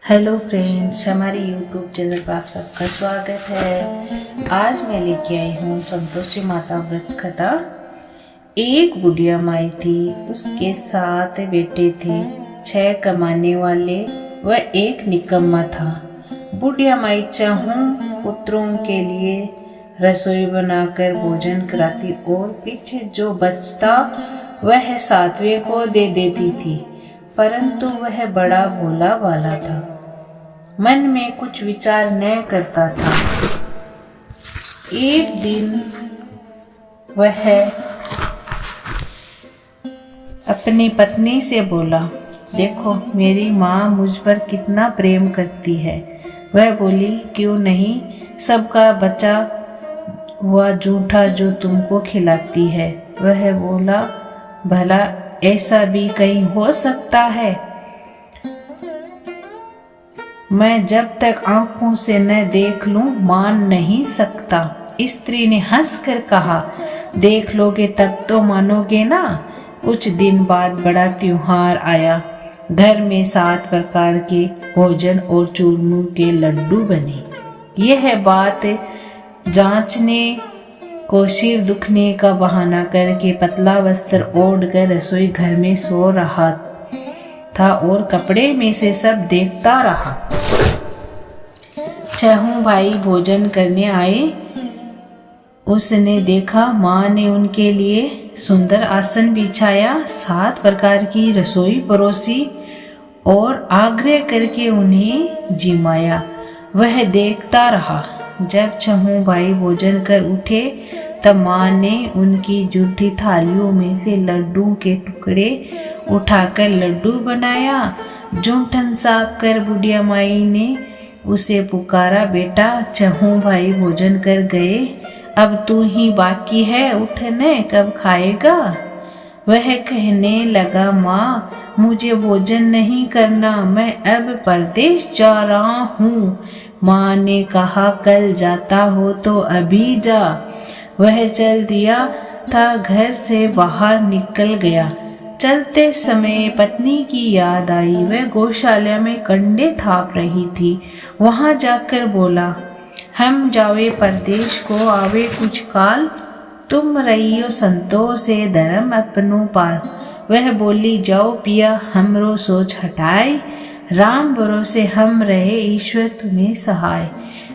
Hello friends, हमारे YouTube channel पर आप सबका स्वागत है। आज मैं लेके आई हूँ संतोषी माता व्रत कथा। एक बुढ़िया माई थी, उसके 7 बेटे थे, 6 कमाने वाले व एक निकम्मा था। बुढ़िया माई चाहूं पुत्रों के लिए रसोई बनाकर भोजन कराती और पीछे जो बचता वह 7वें को दे देती थी, परंतु वह बड़ा भोला भाला था, मन में कुछ विचार न करता था। एक दिन वह अपनी पत्नी से बोला, देखो मेरी माँ मुझ पर कितना प्रेम करती है। वह बोली, क्यों नहीं, सबका बचा हुआ जूठा जो तुमको खिलाती है। वह बोला, भला ऐसा भी कहीं हो सकता है? मैं जब तक आंखों से न देख लूं मान नहीं सकता। स्त्री ने हंसकर कहा, देख लोगे तब तो मानोगे ना। कुछ दिन बाद बड़ा त्योहार आया। घर में 7 प्रकार के भोजन और चूरमू के लड्डू बने। यह बात जांचने को सिर दुखने का बहाना करके पतला वस्त्र ओढ़कर रसोई घर में सो रहा था और कपड़े में से सब देखता रहा। 6 भाई भोजन करने आए। उसने देखा माँ ने उनके लिए सुंदर आसन बिछाया, 7 प्रकार की रसोई परोसी और आग्रह करके उन्हें जिमाया। वह देखता रहा। जब 6 भाई भोजन कर उठे तब माँ ने उनकी जूठी थालियों में से लड्डू के टुकड़े उठाकर लड्डू बनाया। जूठन साफ कर बुढ़िया माई ने उसे पुकारा, बेटा 6 भाई भोजन कर गए, अब तू ही बाकी है, उठने कब खाएगा? वह कहने लगा, माँ मुझे भोजन नहीं करना, मैं अब परदेश जा रहा हूँ। माँ ने कहा, कल जाता हो तो अभी जा। वह चल दिया था, घर से बाहर निकल गया। चलते समय पत्नी की याद आई। वह गौशाला में कंडे थाप रही थी। वहां जाकर बोला, हम जावे परदेश को आवे कुछ काल, तुम रहियो संतोष से धर्म अपनो पाल। वह बोली, जाओ पिया हमरो सोच हटाए, राम भरोसे हम रहे ईश्वर तुम्हें सहाय।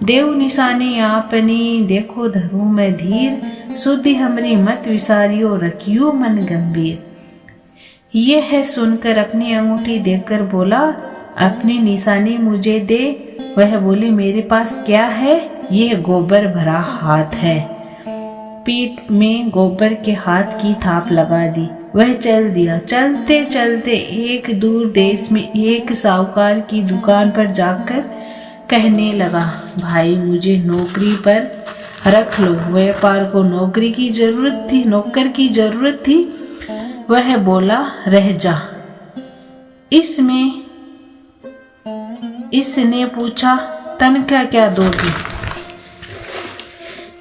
देव निशानी आपनी देखो धरू मैं धीर, सुधि हमरी मत विसारियो रखियो मन गंभीर। यह सुनकर अपनी अंगूठी देखकर बोला, अपनी निशानी मुझे दे। वह बोली, मेरे पास क्या है? यह गोबर भरा हाथ है। पीठ में गोबर के हाथ की थाप लगा दी। वह चल दिया। चलते चलते एक दूर देश में एक साहूकार की दुकान पर जाकर कहने लगा, भाई मुझे नौकरी पर रख लो। व्यापार को नौकर की जरूरत थी। वह बोला, रह जा। इसने पूछा, तनख्वाह क्या दोगे?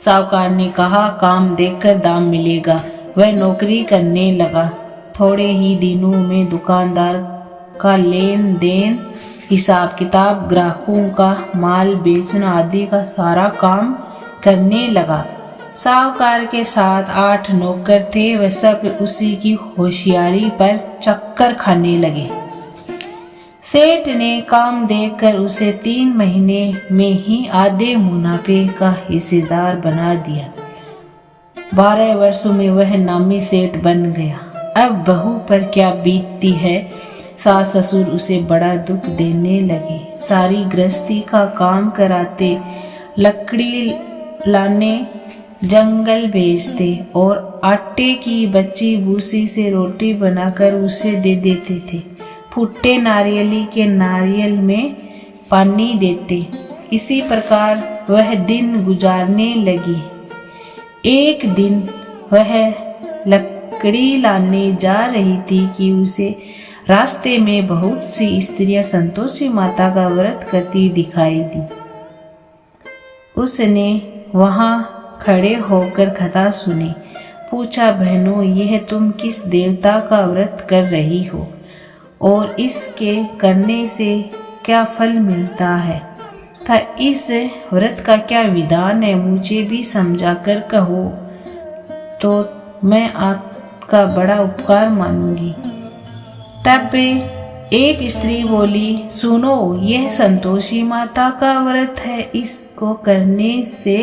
साहूकार ने कहा, काम देखकर दाम मिलेगा। वह नौकरी करने लगा। थोड़े ही दिनों में दुकानदार का लेन देन, हिसाब किताब, ग्राहकों का माल बेचना आदि का सारा काम करने लगा। साहूकार के 7-8 नौकर थे। वह सब उसी की होशियारी पर चक्कर खाने लगे। सेठ ने काम देखकर उसे 3 महीने में ही आधे मुनाफे का हिस्सेदार बना दिया। 12 वर्षों में वह नामी सेठ बन गया। अब बहू पर क्या बीतती है। सास ससुर उसे बड़ा दुख देने लगे। सारी गृहस्थी का काम कराते, लकड़ी लाने जंगल भेजते और आटे की बची भूसी से रोटी बनाकर उसे दे देते थे। फुट्टे नारियली के नारियल में पानी देते। इसी प्रकार वह दिन गुजारने लगी। एक दिन वह लकड़ी लाने जा रही थी कि उसे रास्ते में बहुत सी स्त्रियां संतोषी माता का व्रत करती दिखाई दी। उसने वहां खड़े होकर कथा सुनी। पूछा, बहनों यह तुम किस देवता का व्रत कर रही हो और इसके करने से क्या फल मिलता है था इस व्रत का क्या विधान है, मुझे भी समझा कर कहो तो मैं आपका बड़ा उपकार मानूंगी। तब एक स्त्री बोली, सुनो, यह संतोषी माता का व्रत है, इसको करने से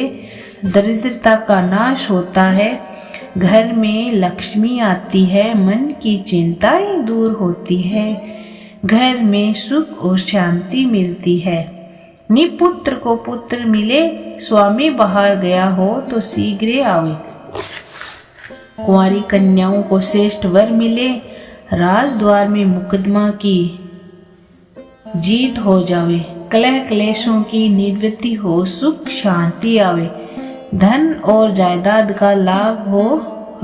दरिद्रता का नाश होता है, घर में लक्ष्मी आती है, मन की चिंताएं दूर होती है, घर में सुख और शांति मिलती है। निपुत्र को पुत्र मिले, स्वामी बाहर गया हो तो शीघ्र आवे, कुंवारी कन्याओं को श्रेष्ठ वर मिले, राजद्वार में मुकदमा की जीत हो जावे, कलह क्लेशों की निवृत्ति हो, सुख शांति आवे, धन और जायदाद का लाभ हो,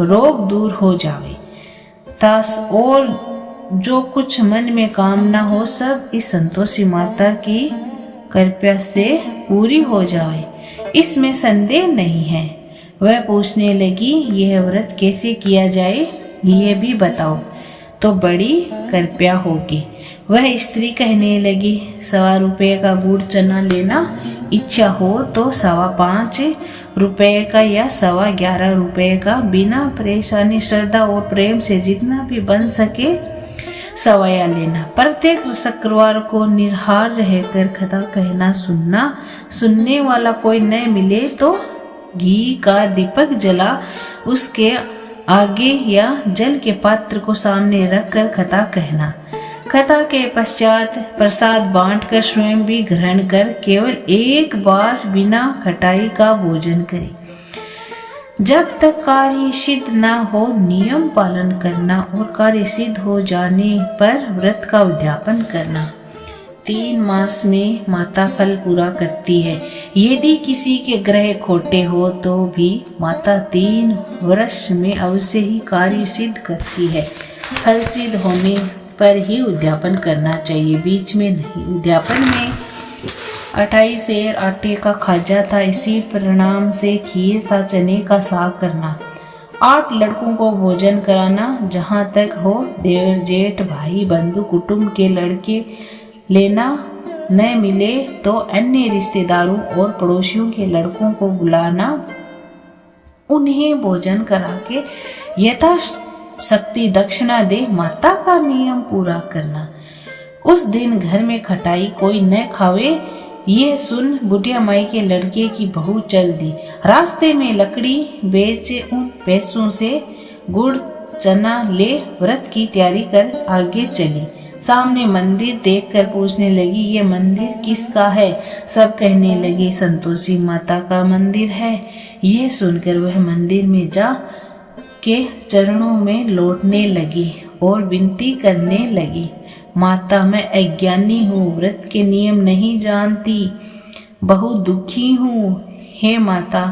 रोग दूर हो जावे, तास और जो कुछ मन में कामना हो सब इस संतोषी माता की कृपा से पूरी हो जाए, इसमें संदेह नहीं है। वह पूछने लगी, यह व्रत कैसे किया जाए, ये भी बताओ तो बड़ी कृपया होगी। वह स्त्री कहने लगी, 1.25 रुपये का बूढ़ चना लेना, इच्छा हो तो 5.25 रुपये का या 11.25 रुपये का, बिना परेशानी श्रद्धा और प्रेम से जितना भी बन सके सवाया लेना। प्रत्येक शुक्रवार को निराहार रहकर कथा कहना सुनना, सुनने वाला कोई न मिले तो घी का दीपक जला उसके आगे या जल के पात्र को सामने रखकर कथा कहना। कथा के पश्चात प्रसाद बांटकर स्वयं भी ग्रहण कर केवल एक बार बिना खटाई का भोजन करे। जब तक कार्य सिद्ध न हो नियम पालन करना और कार्य सिद्ध हो जाने पर व्रत का उद्यापन करना। 3 मास में माता फल पूरा करती है। यदि किसी के ग्रह खोटे हो तो भी माता 3 वर्ष में अवश्य ही कार्य सिद्ध करती है। फल सिद्ध होने पर ही उद्यापन करना चाहिए, बीच में नहीं। उद्यापन में 28 सेर आटे का खाजा था, इसी परिणाम से खीर था, चने का साग करना, 8 लड़कों को भोजन कराना, जहाँ तक हो देवर जेठ भाई बंधु कुटुंब के लड़के लेना, न मिले तो अन्य रिश्तेदारों और पड़ोसियों के लड़कों को बुलाना, उन्हें भोजन करा के यथाशक्ति दक्षिणा दे माता का नियम पूरा करना। उस दिन घर में खटाई कोई न खावे। यह सुन बुढ़िया माई के लड़के की बहू चल दी। रास्ते में लकड़ी बेच उन पैसों से गुड़ चना ले व्रत की तैयारी कर आगे चली। सामने मंदिर देखकर पूछने लगी, ये मंदिर किसका है? सब कहने लगे संतोषी माता का मंदिर है। यह सुनकर वह मंदिर में जा के चरणों में लौटने लगी और विनती करने लगी, माता मैं अज्ञानी हूँ, व्रत के नियम नहीं जानती, बहुत दुखी हूँ। हे माता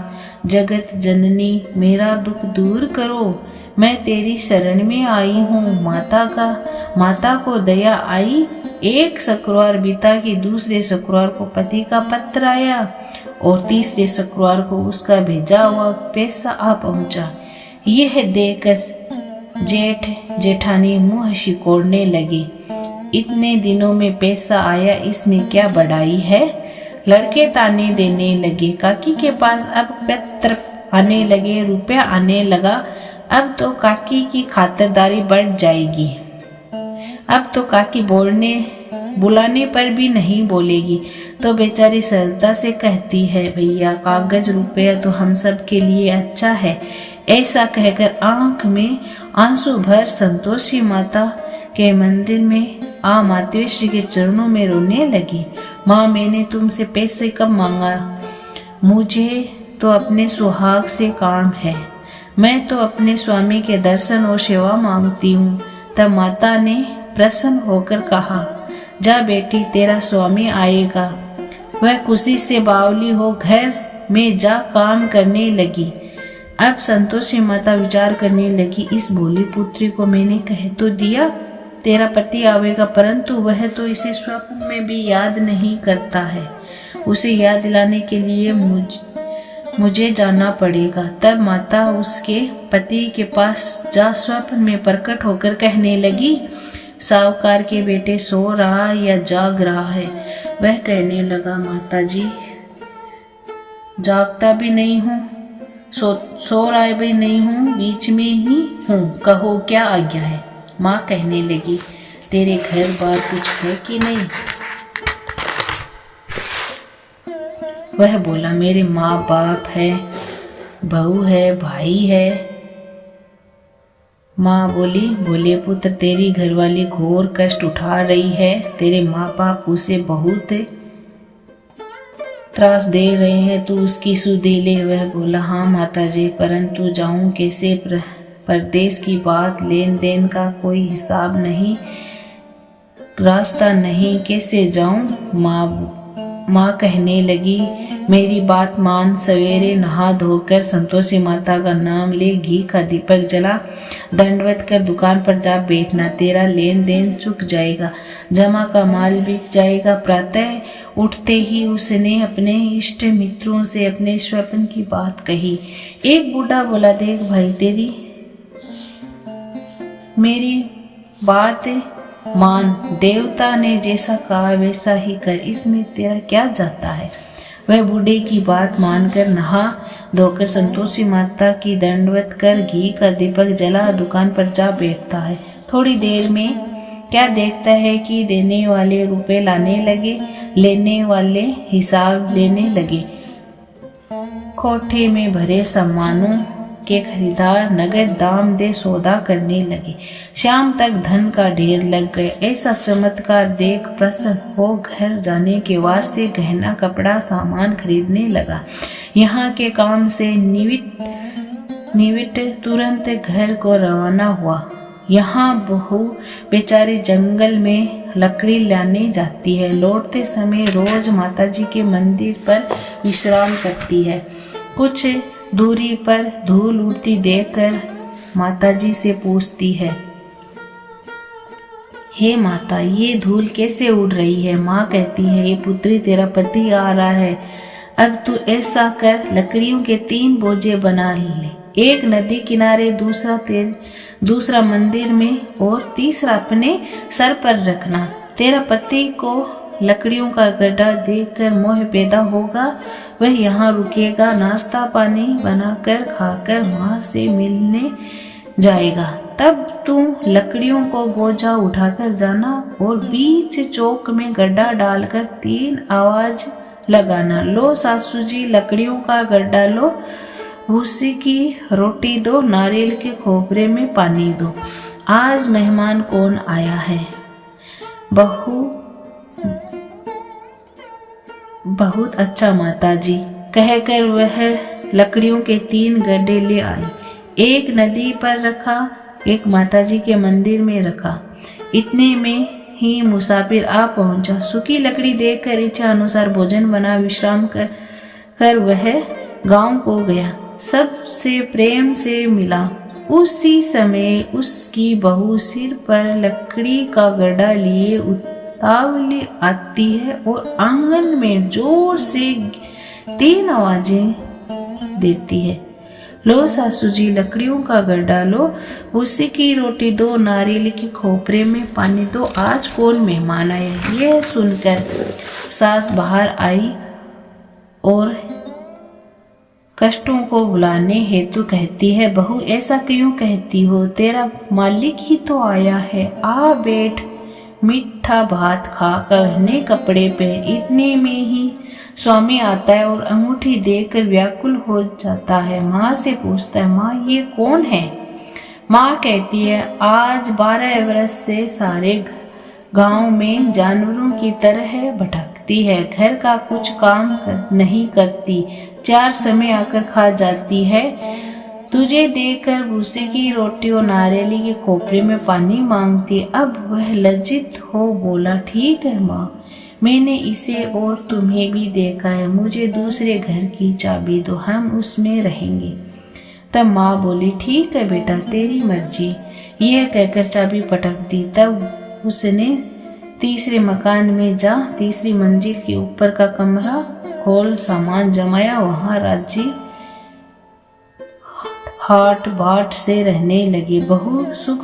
जगत जननी मेरा दुख दूर करो, मैं तेरी शरण में आई हूँ। माता को दया आई। एक शुक्रवार बीता कि दूसरे शुक्रवार को पति का पत्र आया और तीसरे शुक्रवार को उसका भेजा हुआ पैसा आ पहुँचा। यह देखकर जेठ जेठानी मुँह सिकोड़ने लगी, इतने दिनों में पैसा आया, इसमें क्या बढ़ाई है? लड़के ताने देने लगे, काकी के पास अब पत्र आने लगे, रुपया आने लगा, अब तो काकी की खातिरदारी बढ़ जाएगी। अब तो काकी बुलाने पर भी नहीं बोलेगी। तो बेचारी सरलता से कहती है, भैया कागज रुपया तो हम सब के लिए अच्छा है। ऐसा कहकर आंख में आंसू भर संतोषी माता के मंदिर में आ मातेश्वरी के चरणों में रोने लगी। माँ मैंने तुमसे पैसे कब मांगा? मुझे तो अपने सुहाग से काम है, मैं तो अपने स्वामी के दर्शन और सेवा मांगती हूँ। तब माता ने प्रसन्न होकर कहा, जा बेटी तेरा स्वामी आएगा। वह खुशी से बावली हो घर में जा काम करने लगी। अब संतोषी माता विचार करने लगी, इस भोली पुत्री को मैंने कह तो दिया तेरा पति आवेगा, परंतु वह तो इसे स्वप्न में भी याद नहीं करता है। उसे याद दिलाने के लिए मुझे जाना पड़ेगा। तब माता उसके पति के पास जा स्वप्न में प्रकट होकर कहने लगी, साहूकार के बेटे सो रहा या जाग रहा है। वह कहने लगा, माताजी जागता भी नहीं हूँ, सो रहा भी नहीं हूँ, बीच में ही हूँ, कहो क्या आज्ञा है। माँ कहने लगी, तेरे घर बार कुछ है कि नहीं? वह बोला, मेरे माँ बाप है, बहू है, भाई है। माँ बोली, बोले पुत्र, तेरी घरवाली घोर कष्ट उठा रही है, तेरे माँ बाप उसे बहुत त्रास दे रहे हैं, तू उसकी सुधि ले। वह बोला, हाँ माताजी, परंतु जाऊं कैसे? परदेश की बात, लेन देन का कोई हिसाब नहीं, रास्ता नहीं, कैसे जाऊं? माँ कहने लगी, मेरी बात मान, सवेरे नहा धोकर संतोषी माता का नाम ले, घी का दीपक जला, दंडवत कर दुकान पर जा बैठना, तेरा लेन देन चुक जाएगा, जमा का माल बिक जाएगा। प्रातः उठते ही उसने अपने इष्ट मित्रों से अपने स्वप्न की बात कही। एक बूढ़ा बोला, देख भाई, तेरी मेरी बात मान, देवता ने जैसा कहा वैसा ही कर, इसमें तेरा क्या जाता है? वह बूढ़े की बात मानकर नहा धोकर संतोषी माता की दंडवत कर घी का दीपक जला दुकान पर जा बैठता है। थोड़ी देर में क्या देखता है कि देने वाले रुपए लाने लगे, लेने वाले हिसाब लेने लगे। कोठे में भरे सामानों के खरीदार नगद दाम दे सौदा करने लगे। शाम तक धन का ढेर लग गया। ऐसा चमत्कार देख प्रसन्न हो घर जाने के वास्ते गहना कपड़ा सामान खरीदने लगा। यहाँ के काम से निविट तुरंत घर को रवाना हुआ। यहाँ बहू बेचारी जंगल में लकड़ी लाने जाती है। लौटते समय रोज माताजी के मंदिर पर विश्राम करती है। कुछ दूरी पर धूल उड़ती देखकर माताजी से पूछती है, हे माता, ये धूल कैसे उड़ रही है? माँ कहती है, ये पुत्री, तेरा पति आ रहा है। अब तू ऐसा कर, लकड़ियों के 3 बोझे बना ले, एक नदी किनारे, दूसरा मंदिर में और तीसरा अपने सर पर रखना। तेरा पति को लकड़ियों का गड्ढा देखकर मोह पैदा होगा, वह यहाँ रुकेगा, नाश्ता पानी बनाकर खाकर माँ से मिलने जाएगा। तब तू लकड़ियों को बोझा उठाकर जाना और बीच चौक में गड्ढा डालकर 3 आवाज लगाना, लो सासू जी, लकड़ियों का गड्ढा लो, भूसी की रोटी दो, नारियल के खोपरे में पानी दो। आज मेहमान कौन आया है? बहू, बहुत अच्छा माताजी, कहकर वह लकड़ियों के 3 गड्ढे ले आई। एक नदी पर रखा, एक माताजी के मंदिर में रखा। इतने में ही मुसाफिर आ पहुंचा। सूखी लकड़ी देखकर इच्छा अनुसार भोजन बना विश्राम कर वह गांव को गया। सबसे प्रेम से मिला। उसी समय उसकी बहू सिर पर लकड़ी का गड्ढा लिए उतावली आती है और आंगन में जोर से 3 आवाजें देती है, लो सासू जी, लकड़ियों का गड्ढा लो, भूसी की रोटी दो, नारियल के खोपरे में पानी दो, आज कौन मेहमान आया? यह सुनकर सास बाहर आई और कष्टों को भुलाने हेतु कहती है, बहू ऐसा क्यों कहती हो? तेरा मालिक ही तो आया है, आ बैठ, मीठा भात खा कर नए कपड़े पहन। इतने में ही स्वामी आता है और अंगूठी देकर व्याकुल हो जाता है। माँ से पूछता है, माँ ये कौन है? माँ कहती है, आज 12 वर्ष से सारे गांव में जानवरों की तरह भटकती है, घर का कुछ काम नहीं करती, 4 समय आकर खा जाती है। तुझे देखकर भूसे की रोटी और नारियल के खोपरे में पानी मांगती। अब वह लज्जित हो बोला, ठीक है माँ, मैंने इसे और तुम्हें भी देखा है, मुझे दूसरे घर की चाबी दो, हम उसमें रहेंगे। तब माँ बोली, ठीक है बेटा, तेरी मर्जी। यह कहकर चाबी पटक दी। तब उसने तीसरे मकान में जा तीसरी मंजिल के ऊपर का कमरा खोल सामान जमाया। वहां राजी हाट बाट से रहने लगी। बहू सुख